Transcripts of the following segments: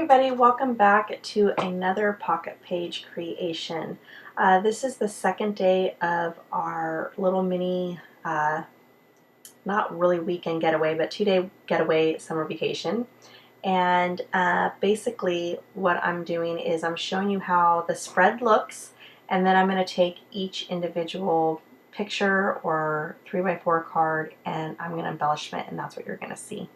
Everybody, welcome back to another pocket page creation. This is the second day of our little mini, not really weekend getaway, but 2-day getaway summer vacation. And basically what I'm doing is I'm showing you how the spread looks, and then I'm going to take each individual picture or 3x4 card and I'm going to embellish it, and that's what you're going to see.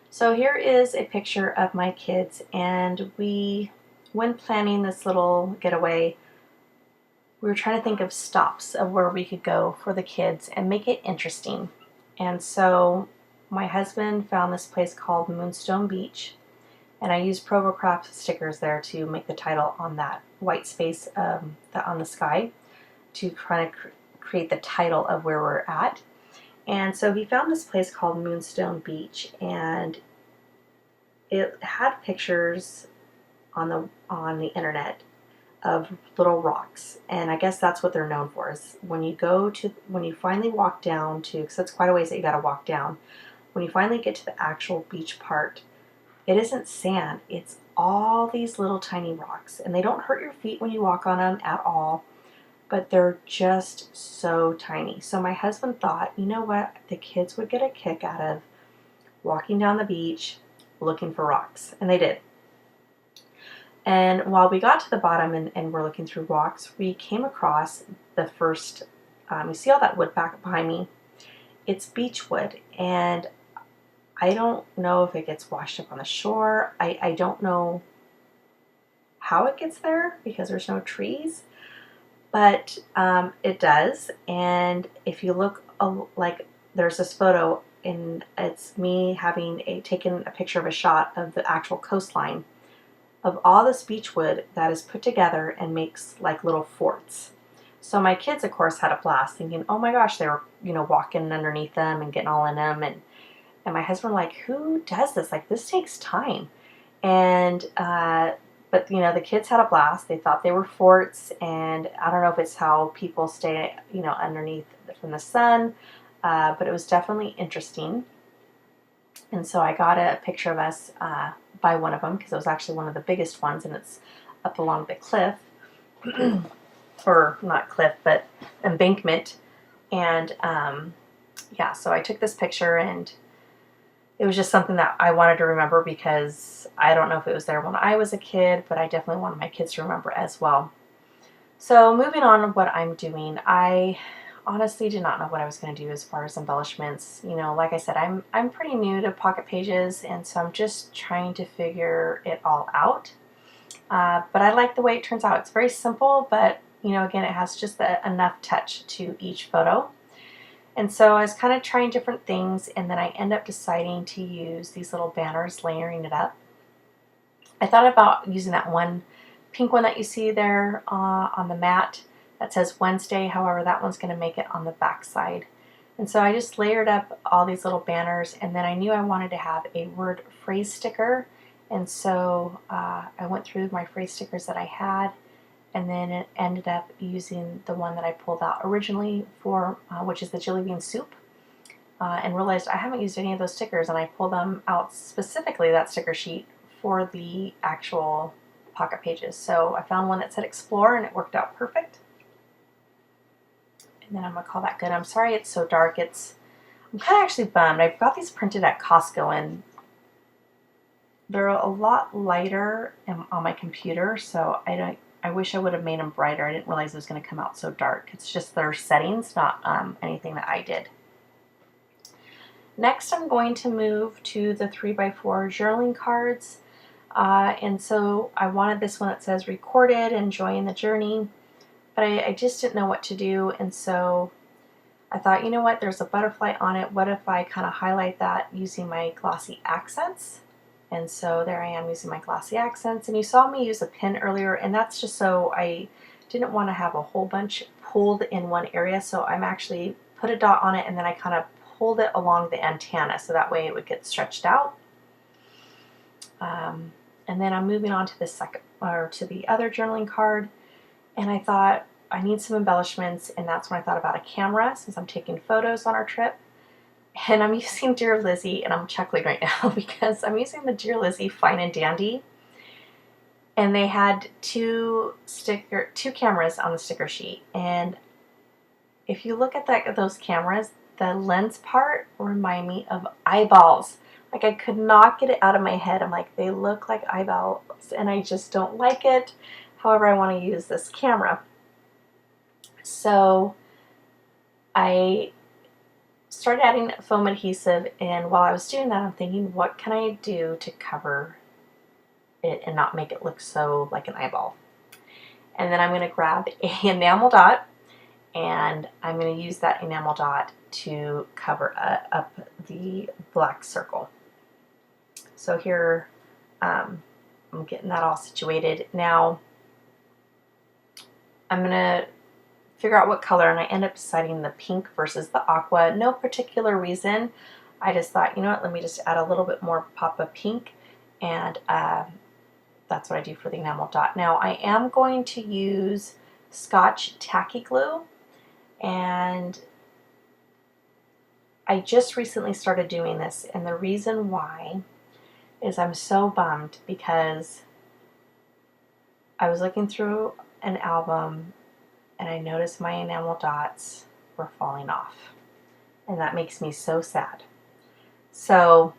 So here is a picture of my kids, and when planning this little getaway, we were trying to think of stops of where we could go for the kids and make it interesting. And so my husband found this place called Moonstone Beach, and I used Provocraft stickers there to make the title on that white space on the sky to kind of create the title of where we're at. And so he found this place called Moonstone Beach, and it had pictures on the internet of little rocks, and I guess that's what they're known for. Is when you finally walk down to, because it's quite a ways that you got to walk down. When you finally get to the actual beach part, it isn't sand; it's all these little tiny rocks, and they don't hurt your feet when you walk on them at all. But they're just so tiny. So my husband thought, you know what, the kids would get a kick out of walking down the beach looking for rocks, and they did. And while we got to the bottom and we're looking through rocks, we came across the first, you see all that wood back behind me? It's beech wood, and I don't know if it gets washed up on the shore. I don't know how it gets there because there's no trees, but it does. And if you look, like, there's this photo, and it's me having taken a picture of a shot of the actual coastline of all this beech wood that is put together and makes like little forts. So my kids, of course, had a blast thinking, oh my gosh, they were, walking underneath them and getting all in them. And my husband, like, who does this? Like, this takes time. And, but, the kids had a blast. They thought they were forts. And I don't know if it's how people stay, underneath from the sun. But it was definitely interesting. And so I got a picture of us by one of them, because it was actually one of the biggest ones, and it's up along the cliff, or not cliff, but embankment. And yeah, so I took this picture, and it was just something that I wanted to remember, because I don't know if it was there when I was a kid, but I definitely wanted my kids to remember as well. So moving on to what I'm doing, I honestly did not know what I was going to do as far as embellishments. Like I said, I'm pretty new to Pocket Pages, and so I'm just trying to figure it all out. But I like the way it turns out. It's very simple, but again, it has just enough touch to each photo. And so I was kind of trying different things, and then I end up deciding to use these little banners, layering it up. I thought about using that one pink one that you see there on the mat that says Wednesday. However, that one's going to make it on the back side. And so I just layered up all these little banners, and then I knew I wanted to have a word phrase sticker. And so I went through my phrase stickers that I had, and then it ended up using the one that I pulled out originally for, which is the Jelly Bean Soup, and realized I haven't used any of those stickers, and I pulled them out specifically, that sticker sheet, for the actual Pocket Pages. So I found one that said Explore, and it worked out perfect. And then I'm going to call that good. I'm sorry it's so dark. I'm kind of actually bummed. I've got these printed at Costco, and they're a lot lighter on my computer, so I wish I would have made them brighter. I didn't realize it was going to come out so dark. It's just their settings, not anything that I did. Next, I'm going to move to the 3x4 journaling cards. And so I wanted this one that says Recorded, Enjoying the Journey. But I just didn't know what to do, and so I thought, you know what, there's a butterfly on it. What if I kind of highlight that using my glossy accents? And so there I am using my glossy accents. And you saw me use a pin earlier, and that's just so I didn't want to have a whole bunch pulled in one area. So I'm actually put a dot on it, and then I kind of pulled it along the antenna, so that way it would get stretched out. And then I'm moving on to the other journaling card. And I thought, I need some embellishments, and that's when I thought about a camera, since I'm taking photos on our trip. And I'm using Dear Lizzie, and I'm chuckling right now because I'm using the Dear Lizzie Fine and Dandy. And they had two cameras on the sticker sheet. And if you look at those cameras, the lens part remind me of eyeballs. Like, I could not get it out of my head. I'm like, they look like eyeballs, and I just don't like it. However, I want to use this camera. So I started adding foam adhesive, and while I was doing that, I'm thinking, what can I do to cover it and not make it look so like an eyeball? And then I'm going to grab a enamel dot, and I'm going to use that enamel dot to cover up the black circle. So here, I'm getting that all situated. Now, I'm going to figure out what color, and I end up deciding the pink versus the aqua. No particular reason. I just thought, you know what, let me just add a little bit more pop of pink, and that's what I do for the enamel dot. Now, I am going to use Scotch Tacky Glue, and I just recently started doing this, and the reason why is I'm so bummed because I was looking through an album and I noticed my enamel dots were falling off, and that makes me so sad. So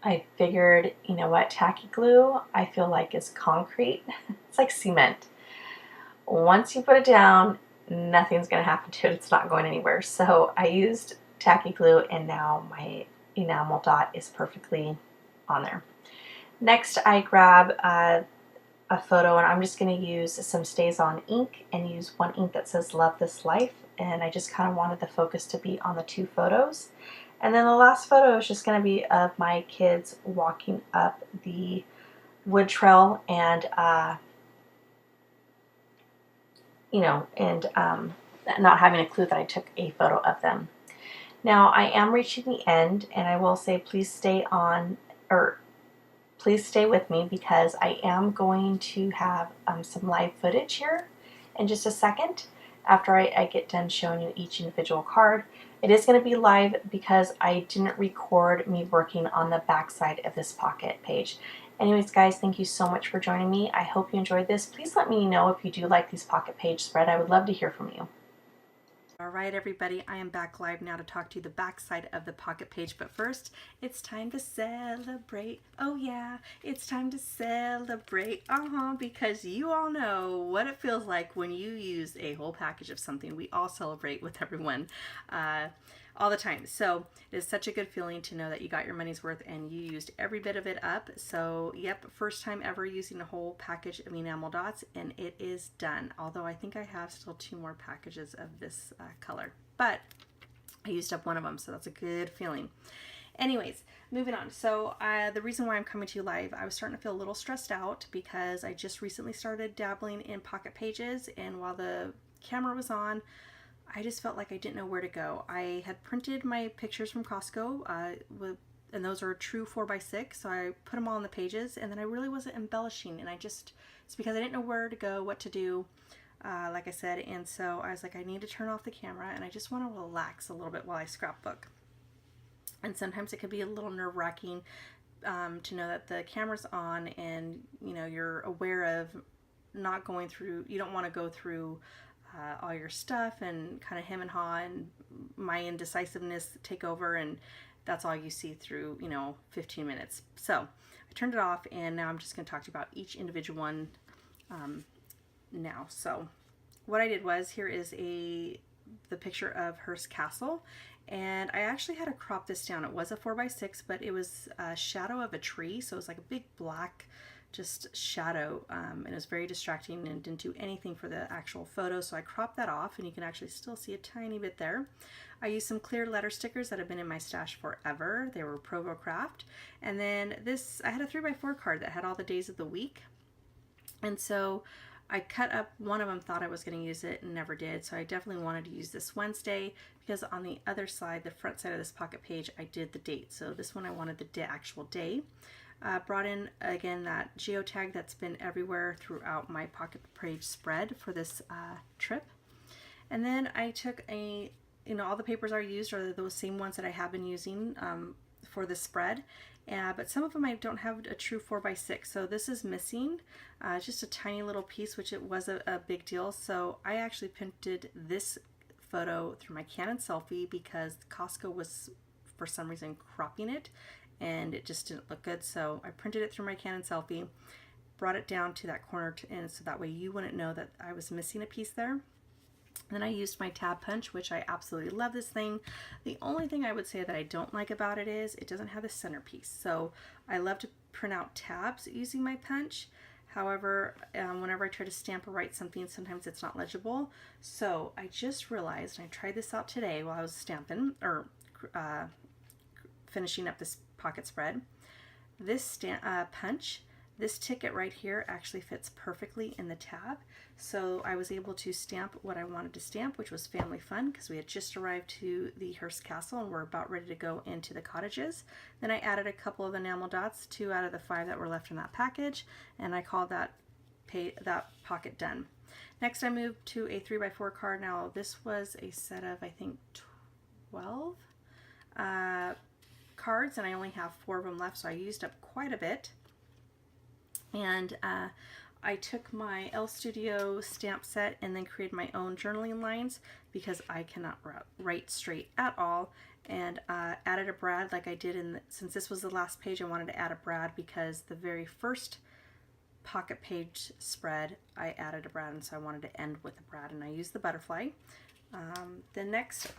I figured, you know what, tacky glue I feel like is concrete. It's like cement. Once you put it down, nothing's going to happen to it. It's not going anywhere. So I used tacky glue, and now my enamel dot is perfectly on there. Next, I grab a photo, and I'm just going to use some StazOn ink and use one ink that says Love This Life, and I just kind of wanted the focus to be on the two photos. And then the last photo is just going to be of my kids walking up the wood trail, and not having a clue that I took a photo of them. Now, I am reaching the end, and I will say please stay with me because I am going to have some live footage here in just a second after I get done showing you each individual card. It is going to be live because I didn't record me working on the back side of this pocket page. Anyways, guys, thank you so much for joining me. I hope you enjoyed this. Please let me know if you do like these pocket page spread. I would love to hear from you. All right, everybody, I am back live now to talk to you the back side of the pocket page, but first, it's time to celebrate. Oh yeah, it's time to celebrate, because you all know what it feels like when you use a whole package of something. We all celebrate with everyone all the time. So it is such a good feeling to know that you got your money's worth and you used every bit of it up. So yep, first time ever using a whole package of enamel dots, and it is done. Although I think I have still 2 more packages of this color, but I used up one of them, so that's a good feeling. Anyways, moving on. So the reason why I'm coming to you live, I was starting to feel a little stressed out because I just recently started dabbling in pocket pages, and while the camera was on, I just felt like I didn't know where to go. I had printed my pictures from Costco, and those are true 4x6, so I put them all on the pages, and then I really wasn't embellishing, and it's because I didn't know where to go, what to do, like I said, and so I was like, I need to turn off the camera, and I just want to relax a little bit while I scrapbook. And sometimes it could be a little nerve-wracking to know that the camera's on, and you're aware of not going through, you don't want to go through all your stuff and kind of hem and haw, and my indecisiveness take over, and that's all you see through 15 minutes. So I turned it off, and now I'm just going to talk to you about each individual one now. So what I did was, here is the picture of Hearst Castle, and I actually had to crop this down. It was a 4x6, but it was a shadow of a tree, so it was like a big black just shadow, and it was very distracting and didn't do anything for the actual photo, so I cropped that off, and you can actually still see a tiny bit there. I used some clear letter stickers that have been in my stash forever. They were Provo Craft, and then this, I had a 3x4 card that had all the days of the week, and so I cut up one of them, thought I was going to use it, and never did, so I definitely wanted to use this Wednesday, because on the other side, the front side of this pocket page, I did the date, so this one I wanted the actual day. Brought in, again, that geotag that's been everywhere throughout my pocket page spread for this trip. And then I took a you know, all the papers I used are those same ones that I have been using for the spread, but some of them I don't have a true 4x6, so this is missing just a tiny little piece, which it was a big deal. So I actually printed this photo through my Canon Selphy because Costco was for some reason cropping it and it just didn't look good, so I printed it through my Canon Selphy, brought it down to that corner and so that way you wouldn't know that I was missing a piece there. Then I used my tab punch, which I absolutely love this thing. The only thing I would say that I don't like about it is it doesn't have the centerpiece. So I love to print out tabs using my punch. However, whenever I try to stamp or write something, sometimes it's not legible. So I just realized, and I tried this out today while I was stamping or finishing up this pocket spread. This punch, this ticket right here actually fits perfectly in the tab. So I was able to stamp what I wanted to stamp, which was family fun, because we had just arrived to the Hearst Castle and we're about ready to go into the cottages. Then I added a couple of enamel dots, 2 out of the 5 that were left in that package, and I called that pocket done. Next I moved to a 3x4 card. Now this was a set of, I think, 12 cards, and I only have 4 of them left, so I used up quite a bit. And I took my L Studio stamp set and then created my own journaling lines because I cannot write straight at all, and added a brad like I did since this was the last page. I wanted to add a brad because the very first pocket page spread I added a brad, and so I wanted to end with a brad, and I used the butterfly. The next,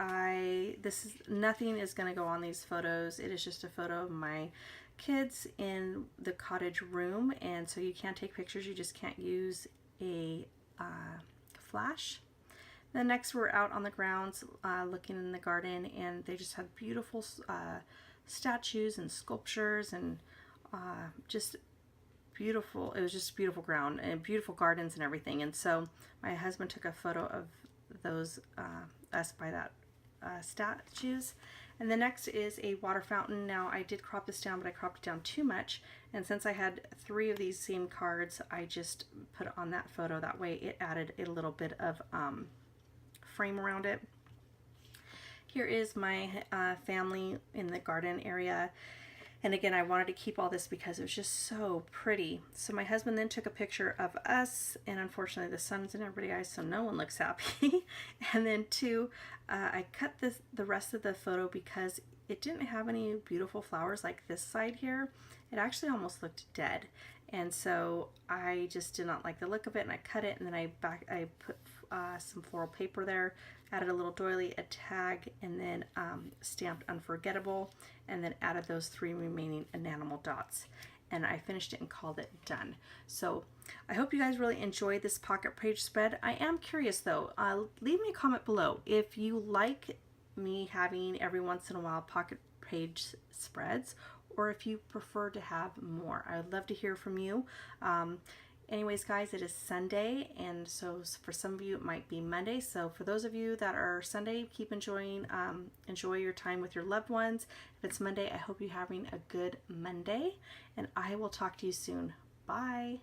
nothing is going to go on these photos. It is just a photo of my kids in the cottage room, and so you can't take pictures, you just can't use a flash. Then next we're out on the grounds looking in the garden, and they just had beautiful statues and sculptures and just beautiful. It was just beautiful ground and beautiful gardens and everything. And so my husband took a photo of those us by that statues. And the next is a water fountain. Now I did crop this down, but I cropped it down too much, and since I had 3 of these same cards, I just put it on that photo. That way it added a little bit of frame around it. Here is my family in the garden area. And again, I wanted to keep all this because it was just so pretty. So my husband then took a picture of us, and unfortunately the sun's in everybody's eyes, so no one looks happy. And then 2, I cut the rest of the photo because it didn't have any beautiful flowers like this side here. It actually almost looked dead. And so I just did not like the look of it, and I cut it, and then I put some floral paper there, added a little doily, a tag, and then stamped unforgettable, and then added those 3 remaining enamel dots. And I finished it and called it done. So I hope you guys really enjoyed this pocket page spread. I am curious though, leave me a comment below if you like me having every once in a while pocket page spreads, or if you prefer to have more. I would love to hear from you. Anyways, guys, it is Sunday, and so for some of you it might be Monday. So for those of you that are Sunday, keep enjoy your time with your loved ones. If it's Monday, I hope you're having a good Monday, and I will talk to you soon. Bye.